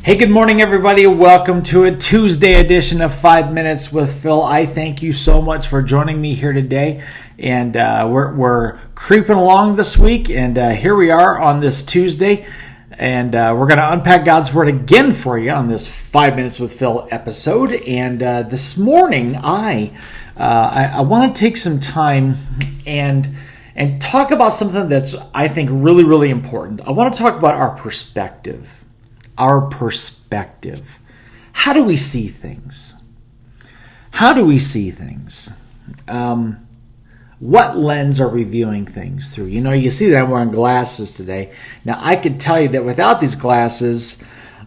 Hey, good morning, everybody. Welcome to a Tuesday edition of 5 Minutes with Phil. I thank you so much for joining me here today. And we're creeping along this week, and here we are on this Tuesday. And we're going to unpack God's Word again for you on this 5 Minutes with Phil episode. And this morning, I want to take some time and talk about something that's, I think, really, really important. I want to talk about our perspective. Our perspective. How do we see things? How do we see things? What lens are we viewing things through? You know, you see that I'm wearing glasses today. Now, I could tell you that without these glasses,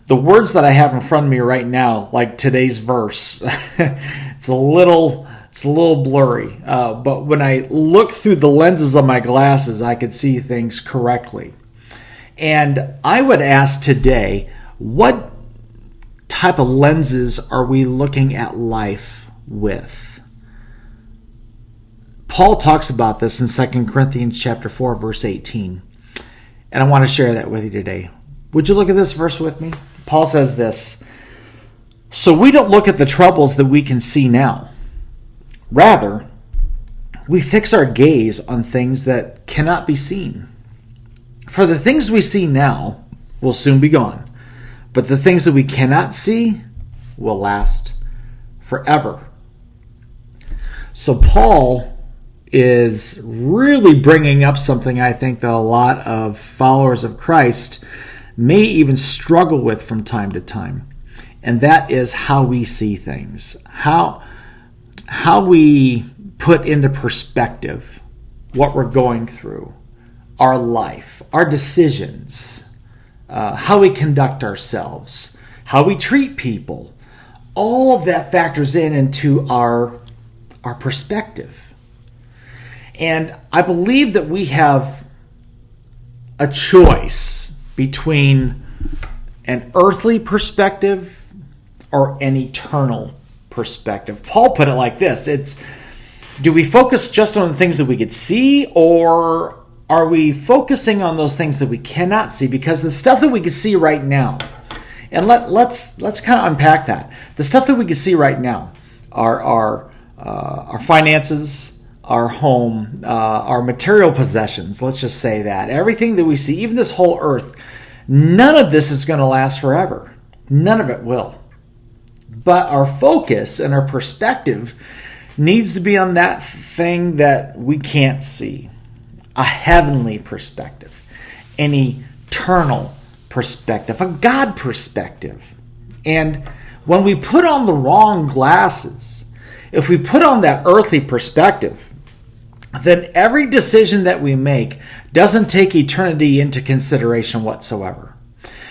the words that I have in front of me right now, like today's verse, it's a little blurry. But when I look through the lenses of my glasses, I could see things correctly. And I would ask today, what type of lenses are we looking at life with? Paul talks about this in 2 Corinthians chapter 4, verse 18. And I want to share that with you today. Would you look at this verse with me? Paul says this, "So we don't look at the troubles that we can see now. Rather, we fix our gaze on things that cannot be seen. For the things we see now will soon be gone, but the things that we cannot see will last forever." So Paul is really bringing up something I think that a lot of followers of Christ may even struggle with from time to time. And that is how we see things. How we put into perspective what we're going through, our life, our decisions, how we conduct ourselves, how we treat people. All of that factors into our perspective. And I believe that we have a choice between an earthly perspective or an eternal perspective. Paul put it like this. Do we focus just on the things that we could see, or are we focusing on those things that we cannot see? Because the stuff that we can see right now, and let's kind of unpack that. The stuff that we can see right now are our finances, our home, our material possessions. Let's just say that. Everything that we see, even this whole earth, none of this is going to last forever. None of it will. But our focus and our perspective needs to be on that thing that we can't see. A heavenly perspective, an eternal perspective, a God perspective. And when we put on the wrong glasses, if we put on that earthly perspective, then every decision that we make doesn't take eternity into consideration whatsoever.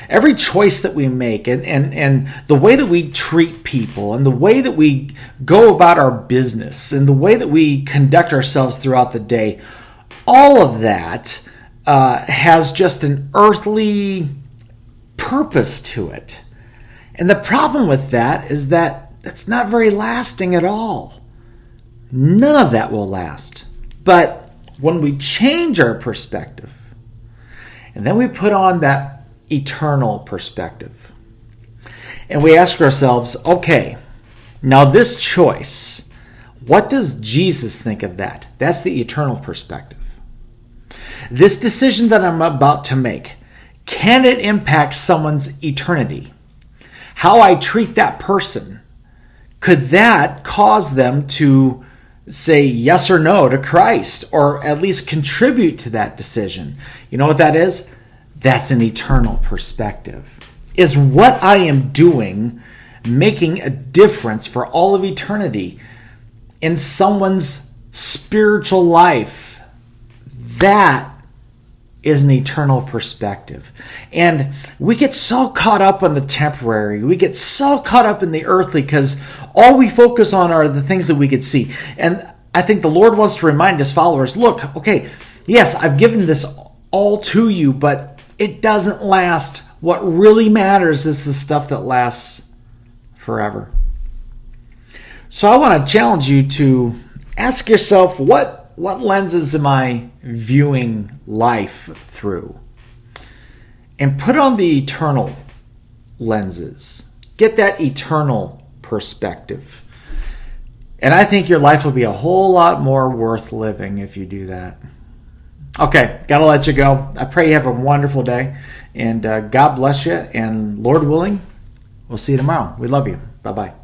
Every choice that we make and the way that we treat people and the way that we go about our business and the way that we conduct ourselves throughout the day, all of that has just an earthly purpose to it. And the problem with that is that it's not very lasting at all. None of that will last. But when we change our perspective, and then we put on that eternal perspective, and we ask ourselves, okay, now this choice, what does Jesus think of that? That's the eternal perspective. This decision that I'm about to make, can it impact someone's eternity? How I treat that person, could that cause them to say yes or no to Christ, or at least contribute to that decision? You know what that is? That's an eternal perspective. Is what I am doing making a difference for all of eternity in someone's spiritual life? That is an eternal perspective. And we get so caught up on the temporary. We get so caught up in the earthly because all we focus on are the things that we could see. And I think the Lord wants to remind his followers, look, okay, yes, I've given this all to you, but it doesn't last. What really matters is the stuff that lasts forever. So I want to challenge you to ask yourself, what lenses am I viewing life through? And put on the eternal lenses. Get that eternal perspective. And I think your life will be a whole lot more worth living if you do that. Okay, got to let you go. I pray you have a wonderful day. And God bless you. And Lord willing, we'll see you tomorrow. We love you. Bye-bye.